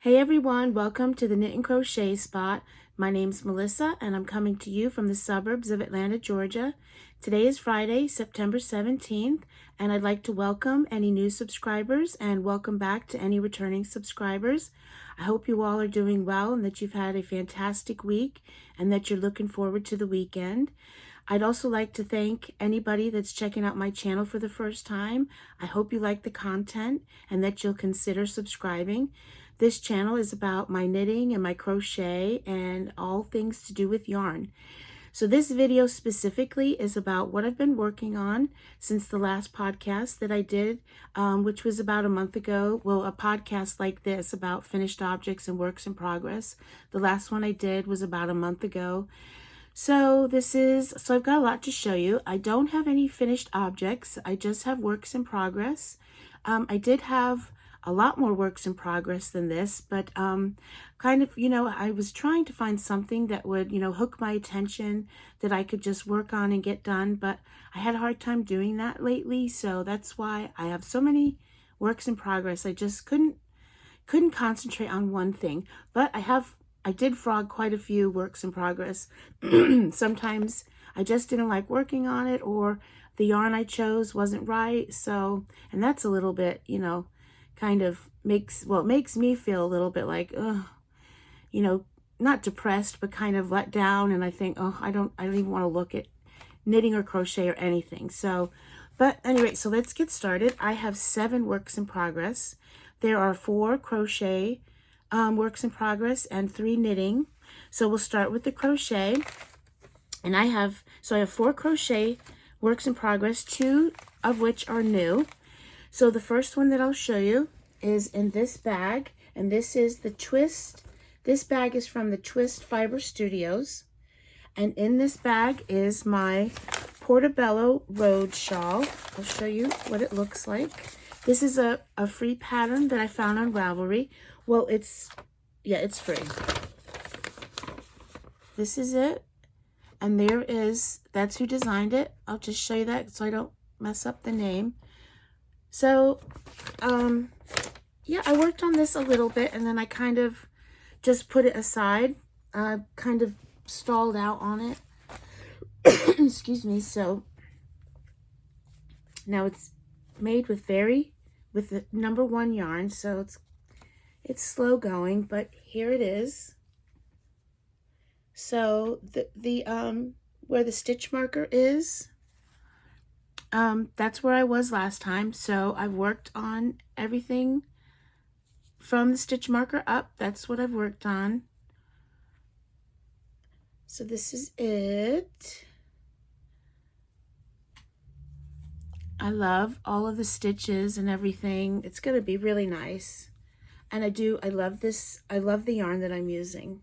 Hey everyone, welcome to the Knit and Crochet Spot. My name's Melissa and I'm coming to you from the suburbs of Atlanta, Georgia. Today is Friday, September 17th, and I'd like to welcome any new subscribers and welcome back to any returning subscribers. I hope you all are doing well and that you've had a fantastic week and that you're looking forward to the weekend. I'd also like to thank anybody that's checking out my channel for the first time. I hope you like the content and that you'll consider subscribing. This channel is about my knitting and my crochet and all things to do with yarn. So this video specifically is about what I've been working on since the last podcast that I did, which was about a month ago. Well, a podcast like this about finished objects and works in progress. The last one I did was about a month ago. So I've got a lot to show you. I don't have any finished objects. I just have works in progress. I did have a lot more works in progress than this, but I was trying to find something that would, hook my attention that I could just work on and get done, but I had a hard time doing that lately, so that's why I have so many works in progress. I just couldn't concentrate on one thing, but I did frog quite a few works in progress. Sometimes I just didn't like working on it, or the yarn I chose wasn't right, and that's a little bit, kind of makes me feel a little bit like, not depressed, but kind of let down. And I think, I don't even want to look at knitting or crochet or anything. But anyway, so let's get started. I have 7 works in progress. There are 4 crochet works in progress and 3 knitting. So we'll start with the crochet. And I have 4 crochet works in progress, 2 of which are new. So the first one that I'll show you is in this bag, and this is the Twist. This bag is from the Twist Fiber Studios, and in this bag is my Portobello Road Shawl. I'll show you what it looks like. This is a free pattern that I found on Ravelry. Well, it's free. This is it, and that's who designed it. I'll just show you that so I don't mess up the name. So, I worked on this a little bit, and then I kind of just put it aside. I kind of stalled out on it. Excuse me. So, now it's made with the number 1 yarn, so it's slow going, but here it is. So, where the stitch marker is, that's where I was last time. So I've worked on everything from the stitch marker up. That's what I've worked on. So this is it. I love all of the stitches and everything. It's going to be really nice. And I love this. I love the yarn that I'm using.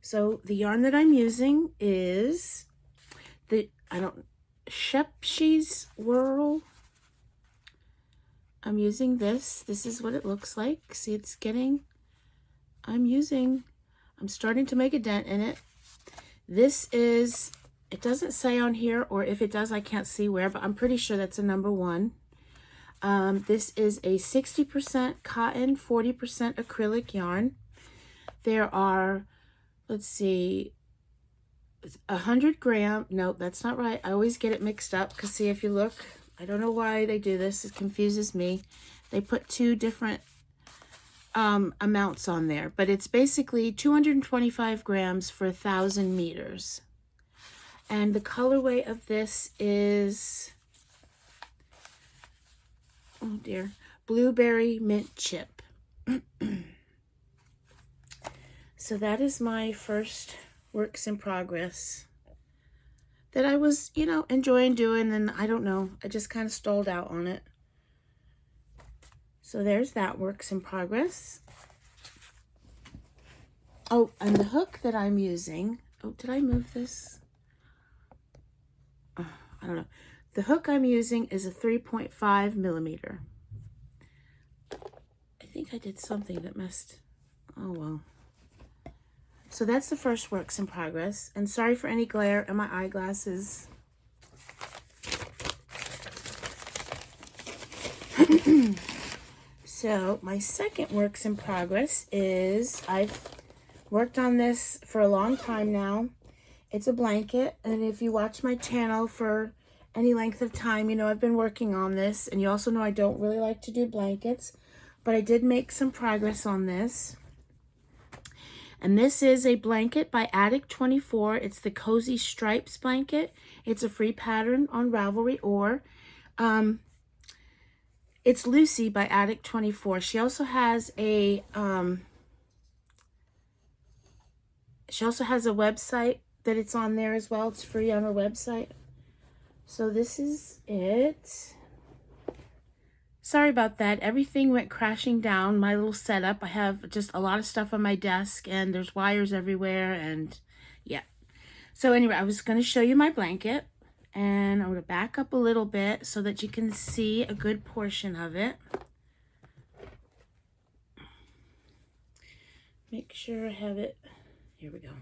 So the yarn that I'm using is Shepshe's Whirl. I'm using this. This is what it looks like. See, I'm starting to make a dent in it. It doesn't say on here, or if it does, I can't see where, but I'm pretty sure that's a number 1. This is a 60% cotton, 40% acrylic yarn. There are, let's see, 100 gram. No, that's not right. I always get it mixed up because, see, if you look, I don't know why they do this. It confuses me. They put 2 different amounts on there, but it's basically 225 grams for 1,000 meters. And the colorway of this is, oh dear, Blueberry Mint Chip. So that is my first works in progress that I was, enjoying doing, and I don't know, I just kind of stalled out on it. So there's that works in progress. Oh, and the hook that I'm using, did I move this? I don't know. The hook I'm using is a 3.5 millimeter. I think I did something that messed, oh well. So that's the first works in progress. And sorry for any glare in my eyeglasses. So my second works in progress is, I've worked on this for a long time now. It's a blanket, and if you watch my channel for any length of time, you know I've been working on this, and you also know I don't really like to do blankets, but I did make some progress on this. And this is a blanket by Addict24. It's the Cozy Stripes blanket. It's a free pattern on Ravelry, or it's Lucy by Addict24. She also has a website that it's on there as well. It's free on her website. So this is it. Sorry about that. Everything went crashing down, my little setup. I have just a lot of stuff on my desk, and there's wires everywhere, and yeah. So anyway, I was going to show you my blanket, and I'm going to back up a little bit so that you can see a good portion of it. Make sure I have it. Here we go.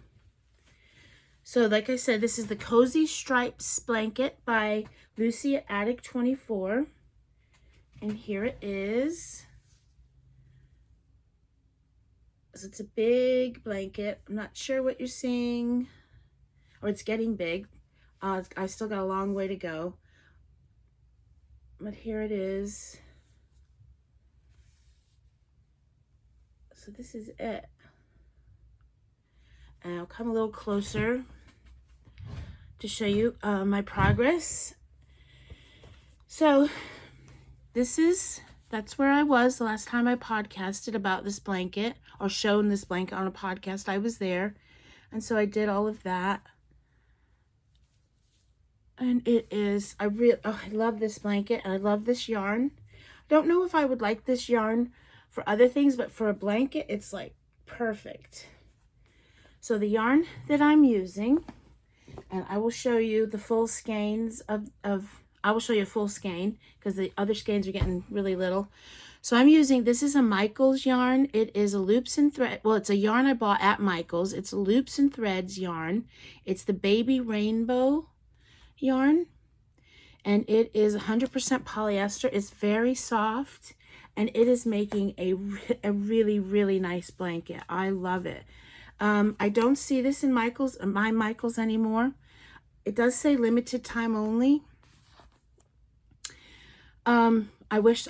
So like I said, this is the Cozy Stripes blanket by Lucy at Addict24. And here it is. So it's a big blanket. I'm not sure what you're seeing. Or it's getting big. I still got a long way to go. But here it is. So this is it. And I'll come a little closer to show you my progress. So that's where I was the last time I podcasted about this blanket, or shown this blanket on a podcast. I was there, and so I did all of that. And it is, I love this blanket, and I love this yarn. I don't know if I would like this yarn for other things, but for a blanket, it's like perfect. So the yarn that I'm using, and I will show you the full skeins I will show you a full skein because the other skeins are getting really little. So I'm using, this is a Michaels yarn. It is a loops and thread. Well, it's a yarn I bought at Michaels. It's a loops and threads yarn. It's the Baby Rainbow yarn. And it is 100% polyester. It's very soft. And it is making a really, really nice blanket. I love it. I don't see this in my Michaels anymore. It does say limited time only. I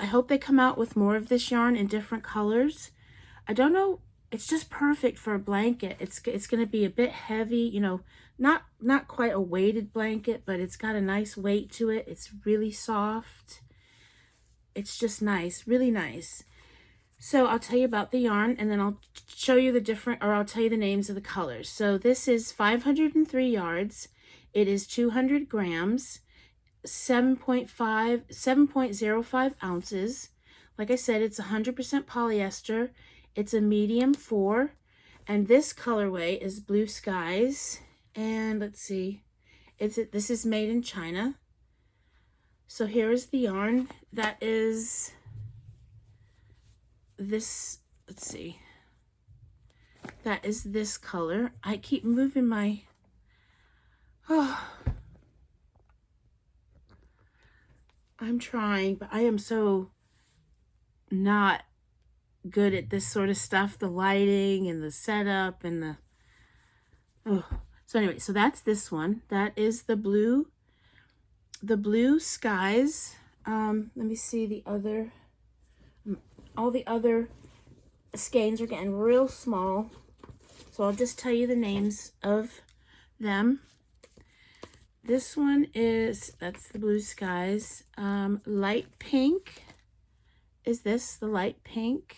hope they come out with more of this yarn in different colors. I don't know. It's just perfect for a blanket. It's going to be a bit heavy, you know, not quite a weighted blanket, but it's got a nice weight to it. It's really soft. It's just nice, really nice. So I'll tell you about the yarn, and then I'll show you I'll tell you the names of the colors. So this is 503 yards. It is 200 grams. 7.05 ounces. Like I said, it's 100% polyester. It's a medium 4, and this colorway is Blue Skies. And let's see, this is made in China. So here is the yarn. That is this. Let's see. That is this color. I keep moving my. I'm trying, but I am so not good at this sort of stuff, the lighting and the setup and so anyway, so that's this one. That is the Blue Skies. Let me see all the other skeins are getting real small, so I'll just tell you the names of them. This one that's the Blue Skies. Light pink is the light pink.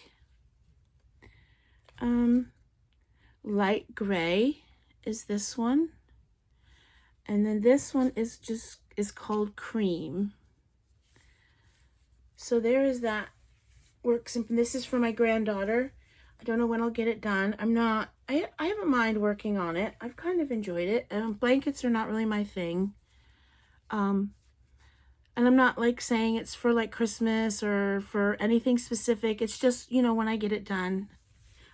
Light gray is this one. And then this one is called cream. So there is that. Works, and this is for my granddaughter. I don't know when I'll get it done. I haven't mind working on it. I've kind of enjoyed it. Blankets are not really my thing. And I'm not like saying it's for like Christmas or for anything specific. It's just, you know, when I get it done,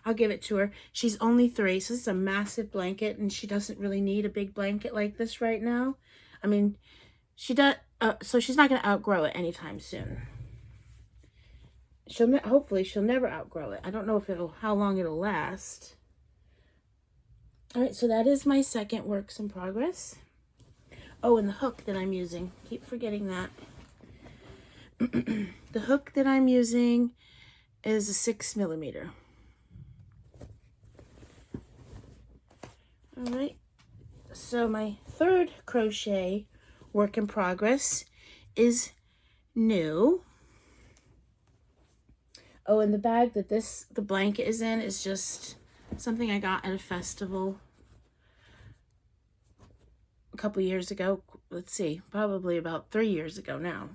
I'll give it to her. She's only 3, so this is a massive blanket, and she doesn't really need a big blanket like this right now. I mean, she does, so she's not going to outgrow it anytime soon. hopefully she'll never outgrow it. I don't know if how long it'll last. All right, so that is my second works in progress. Oh, and the hook that I'm using. Keep forgetting that. The hook that I'm using is a 6mm. All right, so my third crochet work in progress is new. Oh, and the bag that the blanket is in is just something I got at a festival a couple years ago. Let's see, probably about 3 years ago now.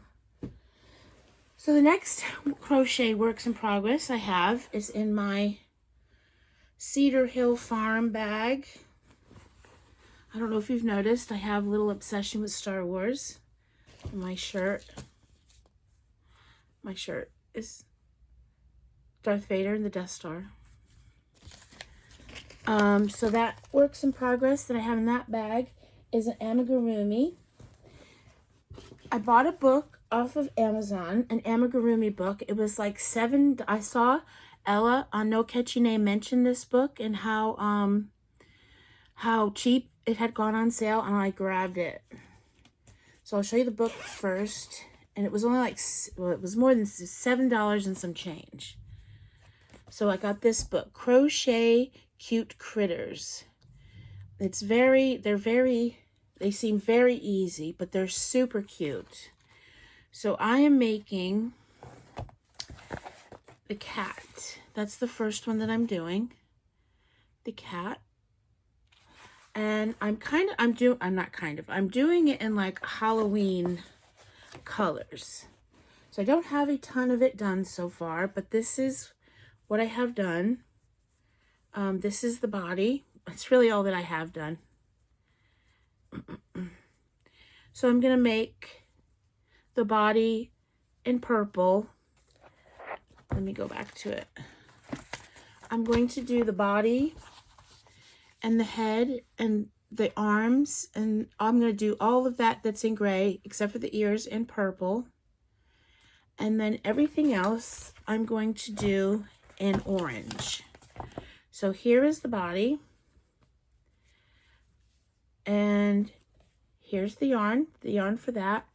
So the next crochet works in progress I have is in my Cedar Hill Farm bag. I don't know if you've noticed, I have a little obsession with Star Wars. My shirt is Darth Vader and the Death Star. So that works in progress that I have in that bag is an Amigurumi. I bought a book off of Amazon, an Amigurumi book. It was like I saw Ella on No Catchy Name mention this book and how cheap it had gone on sale, and I grabbed it. So I'll show you the book first, and it was only like, well, it was more than $7 and some change. So I got this book, Crochet Cute Critters. They seem very easy, but they're super cute. So I am making the cat. That's the first one that I'm doing. The cat. And I'm doing it in like Halloween colors. So I don't have a ton of it done so far, but this is what I have done. This is the body. That's really all that I have done. So I'm going to make the body in purple. Let me go back to it. I'm going to do the body and the head and the arms, and I'm going to do all of that that's in gray except for the ears in purple. And then everything else I'm going to do in orange. So here is the body. And here's the yarn for that.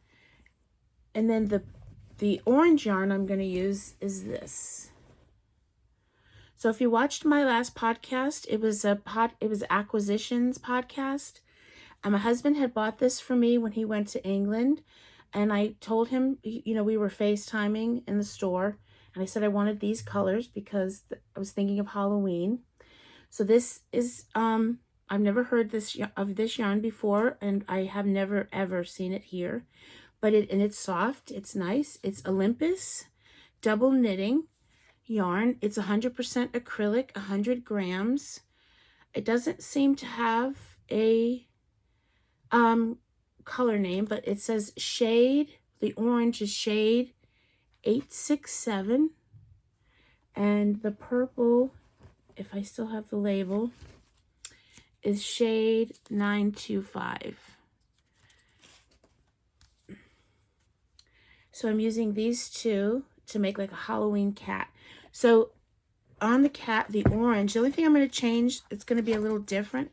And then the orange yarn I'm going to use is this. So if you watched my last podcast, it was acquisitions podcast. And my husband had bought this for me when he went to England. And I told him, we were FaceTiming in the store. And I said I wanted these colors because I was thinking of Halloween. So this is, I've never heard of this yarn before, and I have never ever seen it here. But it's soft, it's nice. It's Olympus double knitting yarn. It's 100% acrylic, 100 grams. It doesn't seem to have a color name, but it says shade. The orange is shade 867, and the purple, if I still have the label, is shade 925. So I'm using these two to make like a Halloween cat. So on the cat, the orange, the only thing I'm going to change, it's going to be a little different,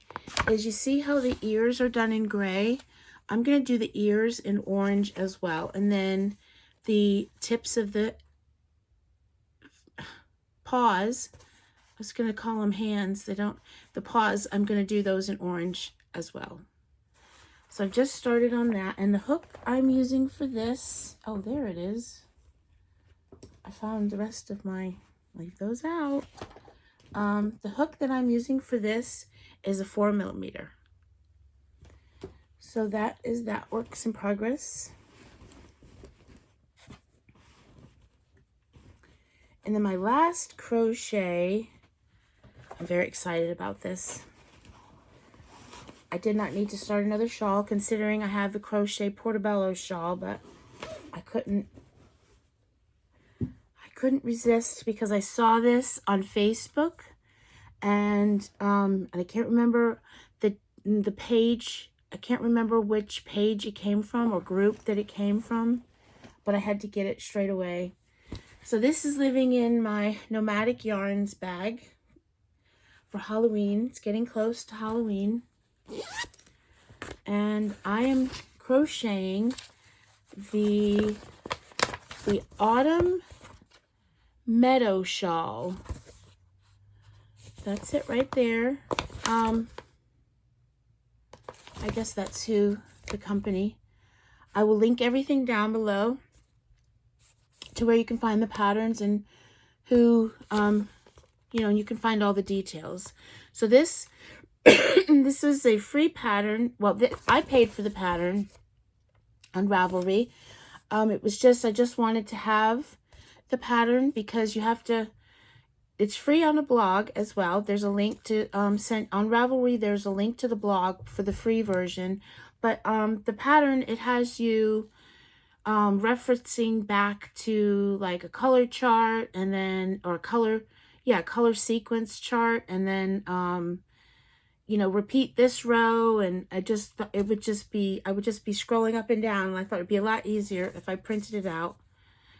is you see how the ears are done in gray? I'm going to do the ears in orange as well. And then the tips of the paws, I was going to call them hands. The paws, I'm going to do those in orange as well. So I've just started on that. And the hook I'm using for this, oh, there it is. I found the rest of leave those out. The hook that I'm using for this is a 4mm. So that works in progress. And then my last crochet, I'm very excited about this. I did not need to start another shawl considering I have the Crochet Portobello shawl, but I couldn't resist because I saw this on Facebook, and I can't remember the page. I can't remember which page it came from or group that it came from, but I had to get it straight away. So this is living in my Nomadic Yarns bag for Halloween. It's getting close to Halloween. And I am crocheting the Autumn Meadow Shawl. That's it right there. I guess that's who the company. I will link everything down below to where you can find the patterns and who, you can find all the details. So this, this is a free pattern. Well, I paid for the pattern on Ravelry. It was just, I just wanted to have the pattern because you have to, it's free on a blog as well. There's a link to, sent on Ravelry, there's a link to the blog for the free version. But the pattern, it has you referencing back to like a color chart and then, or color sequence chart, and then, repeat this row. And I would just be scrolling up and down. And I thought it'd be a lot easier if I printed it out,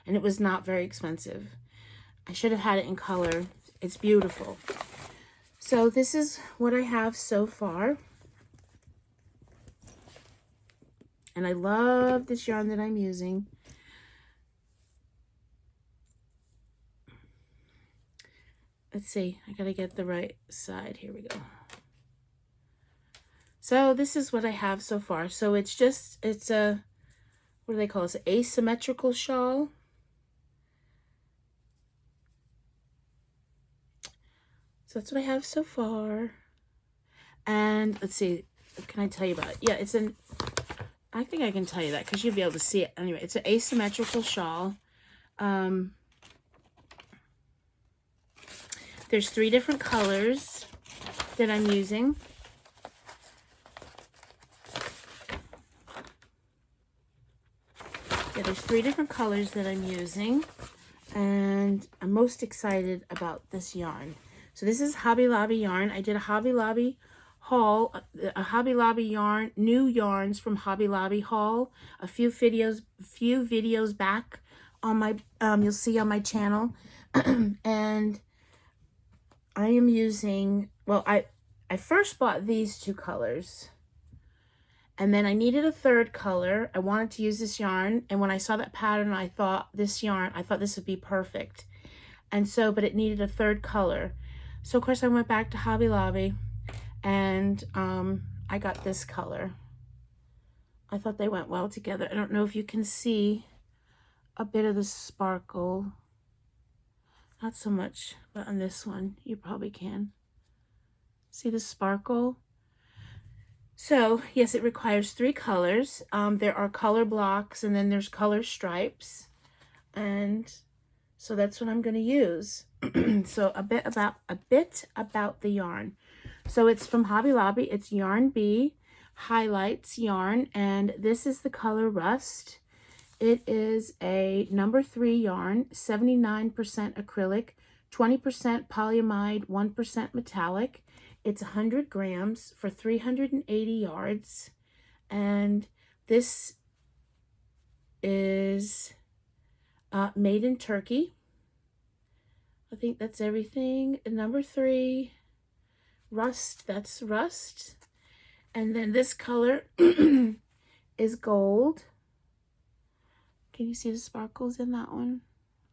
and it was not very expensive. I should have had it in color. It's beautiful. So this is what I have so far. And I love this yarn that I'm using. Let's see, I gotta get the right side. Here we go. So this is what I have so far. So it's a, what do they call this? Asymmetrical shawl. So that's what I have so far. And let's see, what can I tell you about it? Yeah, I think I can tell you that because you'll be able to see it. Anyway, it's an asymmetrical shawl. There's 3 different colors that I'm using. Yeah, there's 3 different colors that I'm using. And I'm most excited about this yarn. So this is Hobby Lobby yarn. I did a Hobby Lobby haul, a Hobby Lobby yarn, new yarns from Hobby Lobby haul, a few videos back on my, you'll see on my channel. And I am using, well, I first bought these 2 colors, and then I needed a 3rd color. I wanted to use this yarn, and when I saw that pattern, I thought this would be perfect. And so, but it needed a 3rd color. So of course I went back to Hobby Lobby, and I got this color. I thought they went well together. I don't know if you can see a bit of the sparkle. Not so much, but on this one, you probably can. See the sparkle? So, yes, it requires 3 colors. There are color blocks, and then there's color stripes. And so that's what I'm going to use. So a bit about the yarn. So it's from Hobby Lobby. It's Yarn Bee Highlights yarn, and this is the color Rust. It is a number 3 yarn, 79% acrylic, 20% polyamide, 1% metallic. It's 100 grams for 380 yards. And this is made in Turkey. I think that's everything. Number 3, Rust, that's Rust. And then this color is gold. Can you see the sparkles in that one?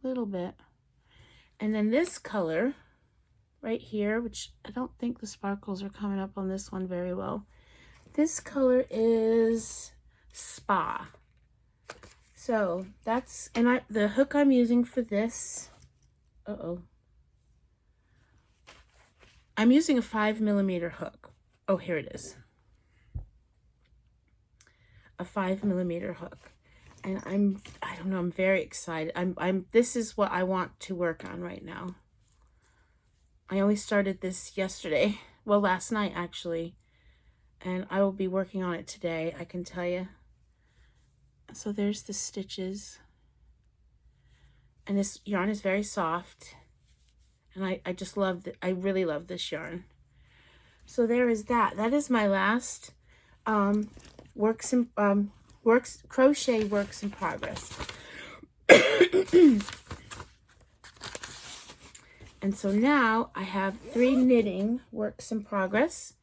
A little bit. And then this color right here, which I don't think the sparkles are coming up on this one very well. This color is Spa. So that's, and the hook I'm using for this, I'm using a 5mm hook. Oh, here it is. A 5mm hook. And I don't know, I'm very excited. This is what I want to work on right now. I only started this yesterday. Well, last night actually. And I will be working on it today, I can tell you. So there's the stitches. And this yarn is very soft. And I just love it. I really love this yarn. So there is that. That is my last crochet works in progress. And so now I have 3 knitting works in progress.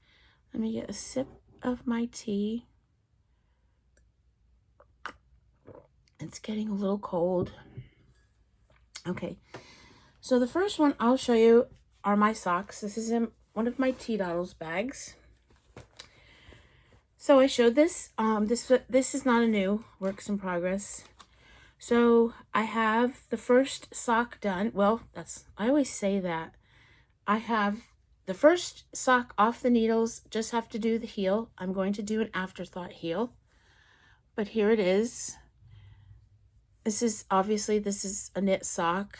Let me get a sip of my tea. It's getting a little cold. Okay, so the first one I'll show you are my socks. This is in one of my Tea Doddles bags. So I showed this. This is not a new works in progress. So I have the first sock done. Well, I always say that. I have the first sock off the needles, just have to do the heel. I'm going to do an afterthought heel. But here it is. This is a knit sock.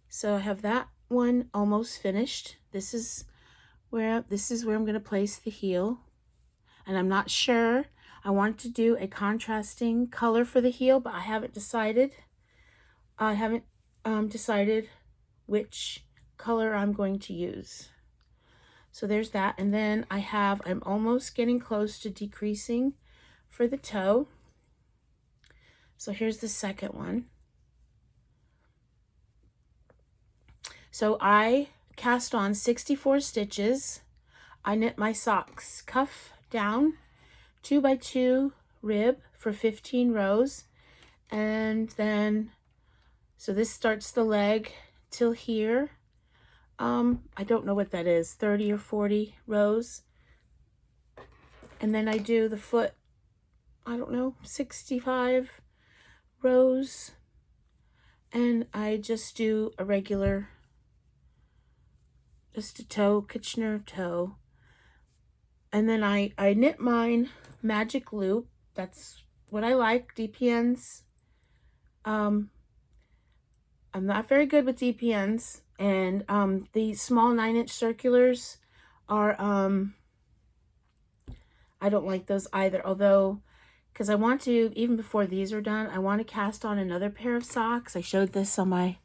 So I have that one almost finished. This is where I'm going to place the heel. And I'm not sure. I want to do a contrasting color for the heel, but I haven't decided. I haven't decided which color I'm going to use. So there's that. And then I'm almost getting close to decreasing for the toe. So here's the second one. So I cast on 64 stitches. I knit my socks cuff down, 2x2 rib for 15 rows. And then, so this starts the leg till here. I don't know what that is, 30 or 40 rows. And then I do the foot, I don't know, 65 rows. And I just do a regular, just a toe, Kitchener toe. And then I knit mine magic loop. That's what I like, DPNs. I'm not very good with DPNs. And the small 9-inch circulars are, I don't like those either. Although, because I want to, even before these are done, I want to cast on another pair of socks. I showed this on my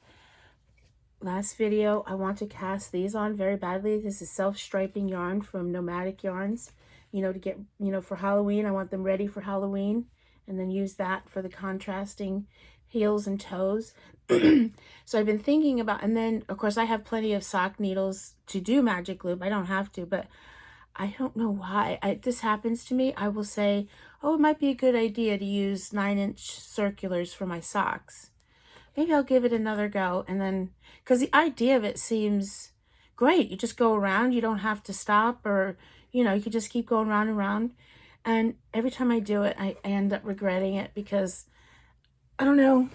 last video. I want to cast these on very badly. This is self-striping yarn from Nomadic Yarns. To get, for Halloween. I want them ready for Halloween. And then use that for the contrasting heels and toes. So I've been thinking about, and then of course I have plenty of sock needles to do magic loop. I don't have to, but I don't know why. This happens to me. I will say, oh, it might be a good idea to use 9-inch circulars for my socks. Maybe I'll give it another go. And then, because the idea of it seems great. You just go around. You don't have to stop, or, you could just keep going round and round. And every time I do it, I end up regretting it because, I don't know,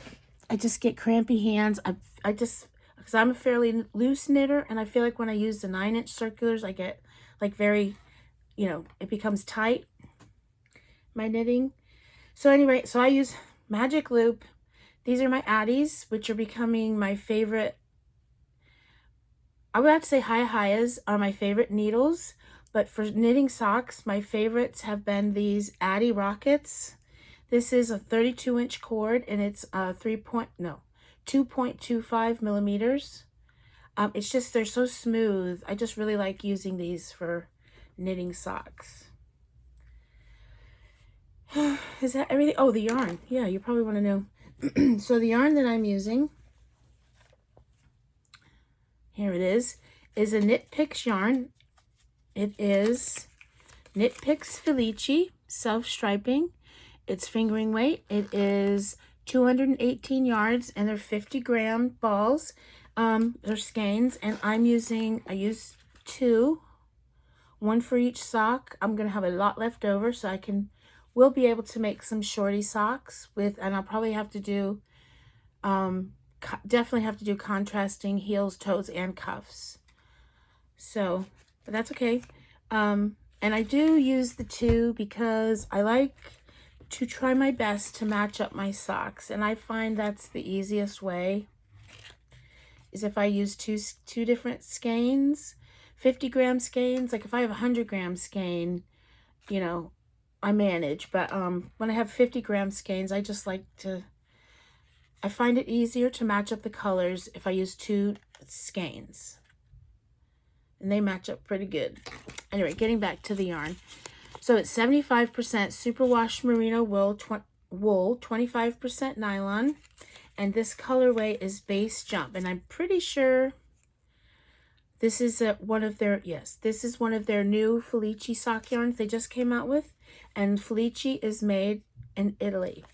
I just get crampy hands. Because I'm a fairly loose knitter, and I feel like when I use the 9-inch circulars, I get like very, it becomes tight, my knitting. So anyway, so I use magic loop. These are my Addies, which are becoming my favorite. I would have to say Hayas are my favorite needles, but for knitting socks, my favorites have been these Addie Rockets. This is a 32-inch cord, and it's 2.25 millimeters. It's just, they're so smooth. I just really like using these for knitting socks. Is that everything? Oh, the yarn. Yeah, you probably want to know. So the yarn that I'm using, here it is a Knit Picks yarn. It is Knit Picks Felici self-striping. It's fingering weight. It is 218 yards, and they're 50-gram balls. They're skeins, and I use 2, one for each sock. I'm going to have a lot left over, so we'll be able to make some shorty socks with, and I'll probably have to do, definitely have to do contrasting heels, toes, and cuffs. So, but that's okay. And I do use the 2 because I like to try my best to match up my socks, and I find that's the easiest way, is if I use two different skeins, 50-gram skeins. Like if I have a 100-gram skein, I manage, but when I have 50-gram skeins, I find it easier to match up the colors if I use 2 skeins, and they match up pretty good. Anyway, getting back to the yarn. So it's 75% superwash merino wool, 25% nylon, And this colorway is Base Jump. And I'm pretty sure this is one of their, yes, this is one of their new Felici sock yarns they just came out with. And Felici is made in Italy.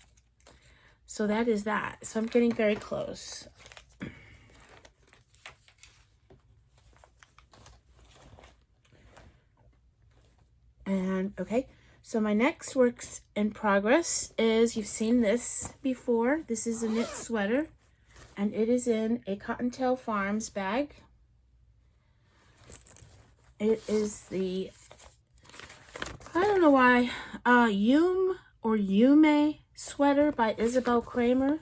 So that is that. So I'm getting very close. And okay, so my next works in progress is, you've seen this before. This is a knit sweater, and it is in a Cottontail Farms bag. It is the, I don't know why, Yume sweater by Isabel Kramer.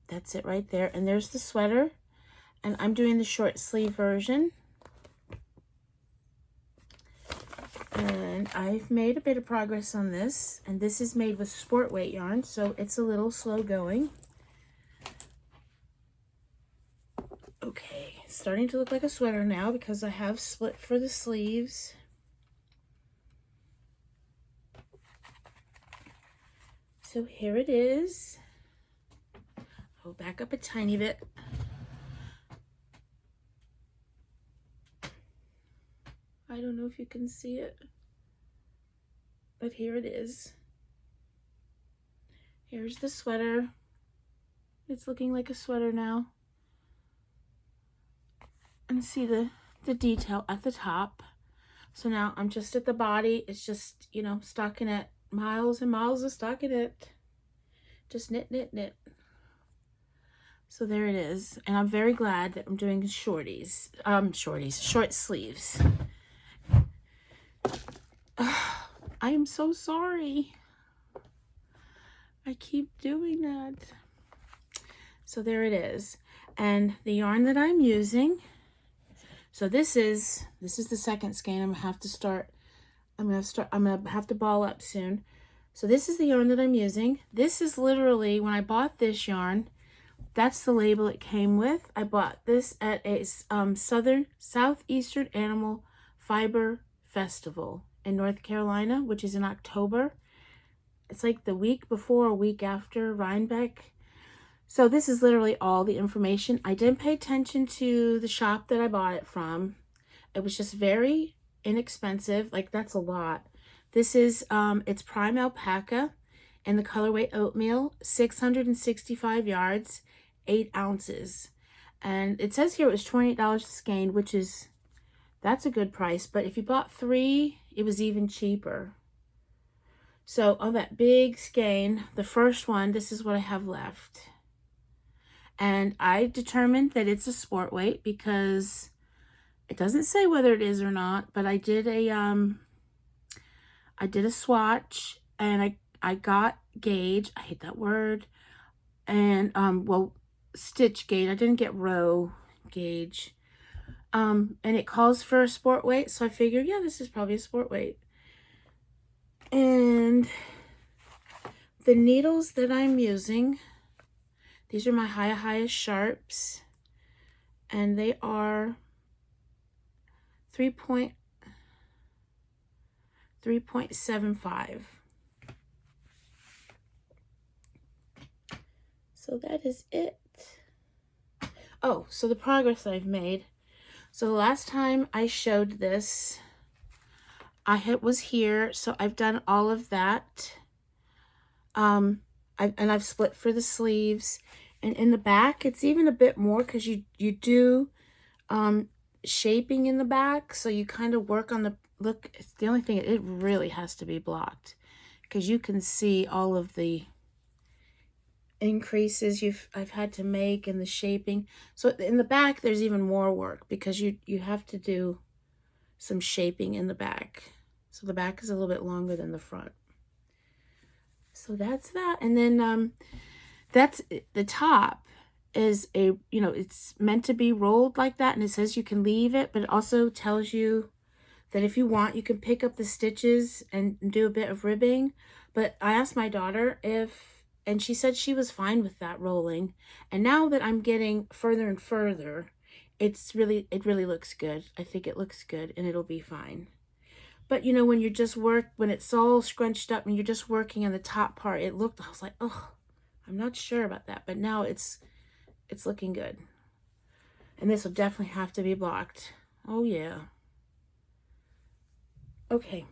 That's it right there. And there's the sweater. And I'm doing the short sleeve version. And I've made a bit of progress on this. And this is made with sport weight yarn, so it's a little slow going. Okay, it's starting to look like a sweater now because I have split for the sleeves. So here it is. I'll back up a tiny bit. I don't know if you can see it, but here it is. Here's the sweater. It's looking like a sweater now. And see the detail at the top. So now I'm just at the body. It's just, you know, stockinette. Miles and miles of stockinette. Just knit, knit, knit. So there it is. And I'm very glad that I'm doing short sleeves. I am so sorry. I keep doing that. So there it is. And the yarn that I'm using, so this is the second skein. I'm gonna have to ball up soon. So this is the yarn that I'm using. This is literally, when I bought this yarn, that's the label it came with. I bought this at a Southeastern Animal Fiber Festival in North Carolina, which is in October. It's like the week before or week after Rhinebeck. So this is literally all the information. I didn't pay attention to the shop that I bought it from. It was just very inexpensive. Like, that's a lot. This is, it's Prime Alpaca in the colorway Oatmeal, 665 yards, 8 ounces. And it says here it was $28 a skein, which is, that's a good price. But if you bought 3, it was even cheaper. So on that big skein, the first one, this is what I have left. And I determined that it's a sport weight because it doesn't say whether it is or not, but I did a swatch, and I got gauge. I hate that word. And stitch gauge. I didn't get row gauge. And it calls for a sport weight, so I figured, yeah, this is probably a sport weight. And the needles that I'm using, these are my highest sharps, and they are 3.75. So that is it. Oh, so the progress I've made. So the last time I showed this, I was here, so I've done all of that. I've split for the sleeves, and in the back it's even a bit more because you do shaping in the back, so you kind of work on the look. It's the only thing, it really has to be blocked because you can see all of the increases I've had to make in the shaping. So in the back there's even more work because you have to do some shaping in the back. So the back is a little bit longer than the front. So that's that. And then that's the top is it's meant to be rolled like that, and it says you can leave it, but it also tells you that if you want, you can pick up the stitches and do a bit of ribbing. But I asked my daughter and she said she was fine with that rolling. And now that I'm getting further and further, it really looks good. I think it looks good, and it'll be fine. But when you're just when it's all scrunched up and you're just working on the top part, I was like, oh, I'm not sure about that, but now it's looking good. And this will definitely have to be blocked. Oh yeah. Okay.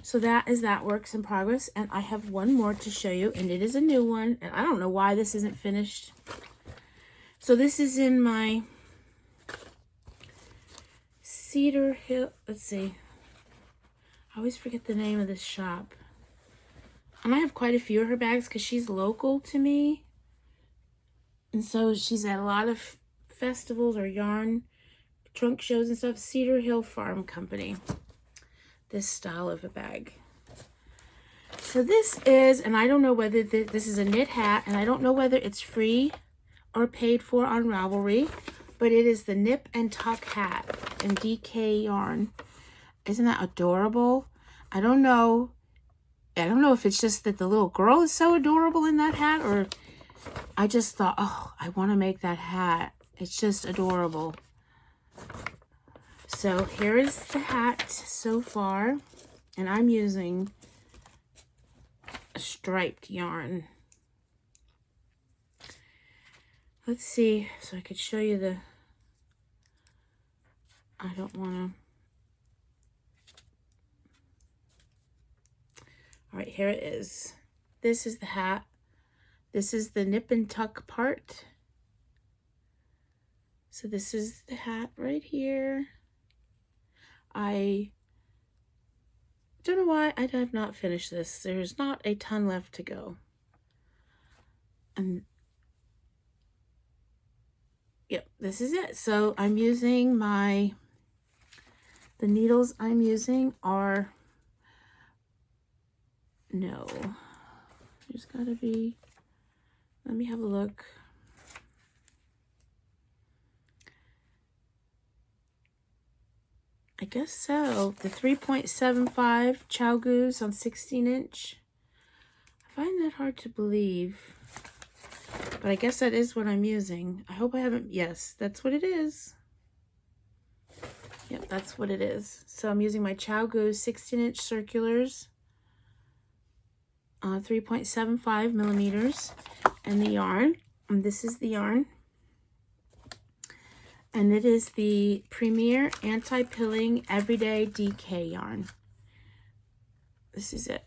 So that is that works in progress, and I have one more to show you, and it is a new one, and I don't know why this isn't finished. So this is in my Cedar Hill, let's see. I always forget the name of this shop. And I have quite a few of her bags because she's local to me. And so she's at a lot of festivals or yarn trunk shows and stuff. Cedar Hill Farm Company. This style of a bag. So this is, and I don't know whether this is a knit hat, and I don't know whether it's free or paid for on Ravelry, but it is the Nip and Tuck hat in DK yarn. Isn't that adorable? I don't know if it's just that the little girl is so adorable in that hat, or I just thought, oh, I want to make that hat. It's just adorable. So here is the hat so far, and I'm using a striped yarn. Let's see, so I could show you the, I don't want to. All right, here it is. This is the hat. This is the nip and tuck part. So this is the hat right here. I don't know why I have not finished this. There's not a ton left to go. And yep, this is it. So I'm using the needles I'm using are, no, there's gotta be, let me have a look. I guess so. The 3.75 Chow Goose on 16-inch. I find that hard to believe, but I guess that is what I'm using. I hope I haven't, yes, that's what it is. Yep, that's what it is. So I'm using my Chow Goose 16-inch circulars, 3.75 millimeters, and the yarn, and this is the yarn. And it is the Premier Anti-Pilling Everyday DK yarn. This is it.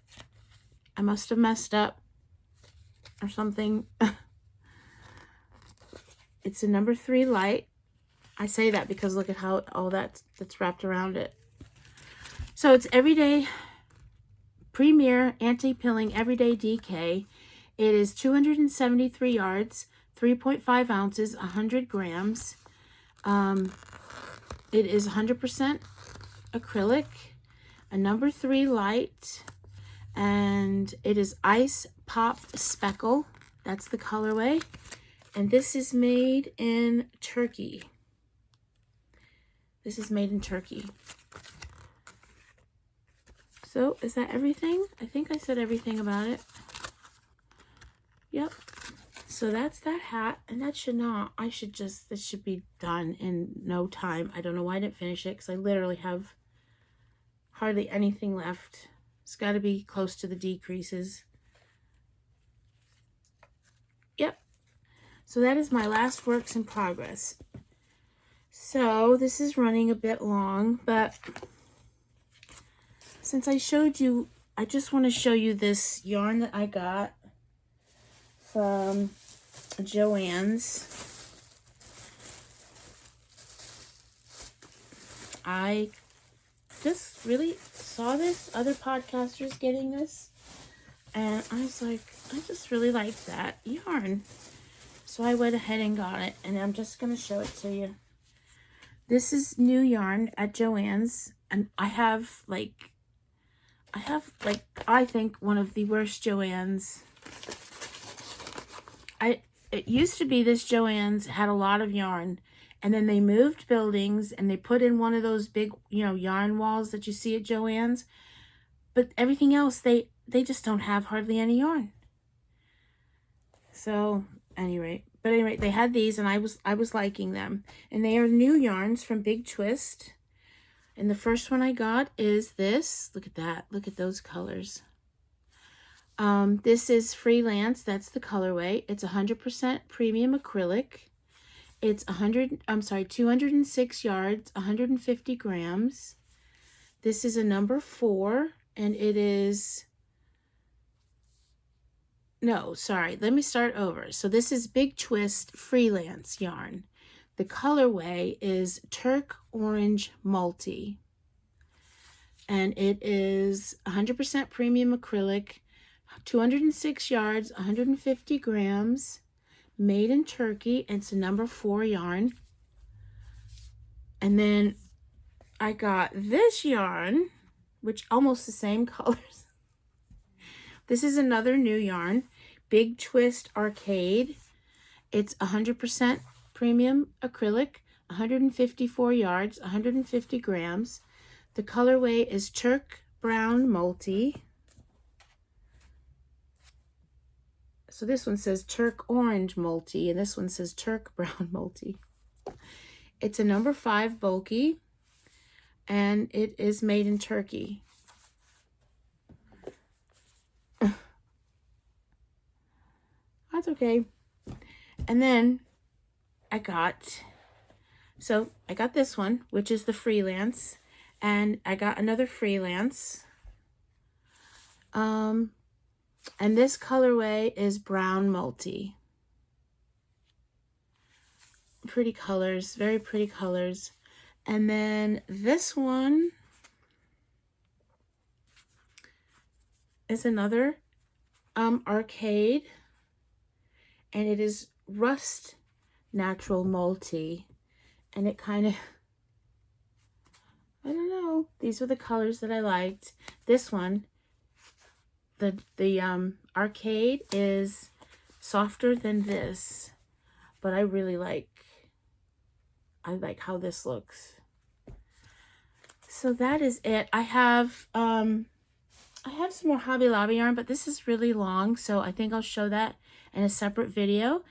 I must have messed up or something. It's a number 3 light. I say that because look at how all that's wrapped around it. So it's Everyday Premier Anti-Pilling Everyday DK. It is 273 yards, 3.5 ounces, 100 grams. It is 100% acrylic, a number 3 light, and it is Ice Pop Speckle. That's the colorway. And this is made in Turkey. This is made in Turkey. So is that everything? I think I said everything about it. Yep. So that's that hat, and that should not, this should be done in no time. I don't know why I didn't finish it, because I literally have hardly anything left. It's got to be close to the decreases. Yep. So that is my last works in progress. So this is running a bit long, but since I showed you, I just want to show you this yarn that I got from Joann's. I just really saw this, other podcasters getting this, and I was like, I just really like that yarn. So I went ahead and got it, and I'm just going to show it to you. This is new yarn at Joann's, and I have I think one of the worst Joann's. It used to be this Joann's had a lot of yarn, and then they moved buildings and they put in one of those big, yarn walls that you see at Joann's. But everything else, they just don't have hardly any yarn. So anyway, they had these, and I was liking them, and they are new yarns from Big Twist. And the first one I got is this. Look at that. Look at those colors. This is Freelance. That's the colorway. It's 100% premium acrylic. It's 206 yards, 150 grams. This is a number 4, and it is, no, sorry, let me start over. So this is Big Twist Freelance yarn. The colorway is Turk Orange Multi, and it is 100% premium acrylic, 206 yards, 150 grams, made in Turkey. It's a number 4 yarn. And then I got this yarn, which almost the same colors. This is another new yarn, Big Twist Arcade. It's 100% premium acrylic, 154 yards, 150 grams. The colorway is Turk Brown Multi. So this one says Turk Orange Multi, and this one says Turk Brown Multi. It's a number 5 bulky, and it is made in Turkey. That's okay. And then I got this one, which is the Freelance, and I got another Freelance. And this colorway is Brown Multi. Pretty colors, very pretty colors. And then this one is another Arcade, and it is Rust Natural Multi, and it kind of, I don't know, these are the colors that I liked. This one, the Arcade is softer than this, but I really like how this looks. So that is it. I have some more Hobby Lobby yarn, but this is really long, so I think I'll show that in a separate video.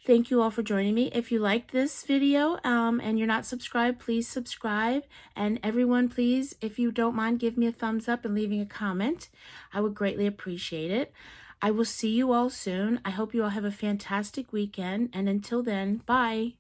Thank you all for joining me. If you liked this video and you're not subscribed, please subscribe. And everyone, please, if you don't mind, give me a thumbs up and leaving a comment. I would greatly appreciate it. I will see you all soon. I hope you all have a fantastic weekend. And until then, bye.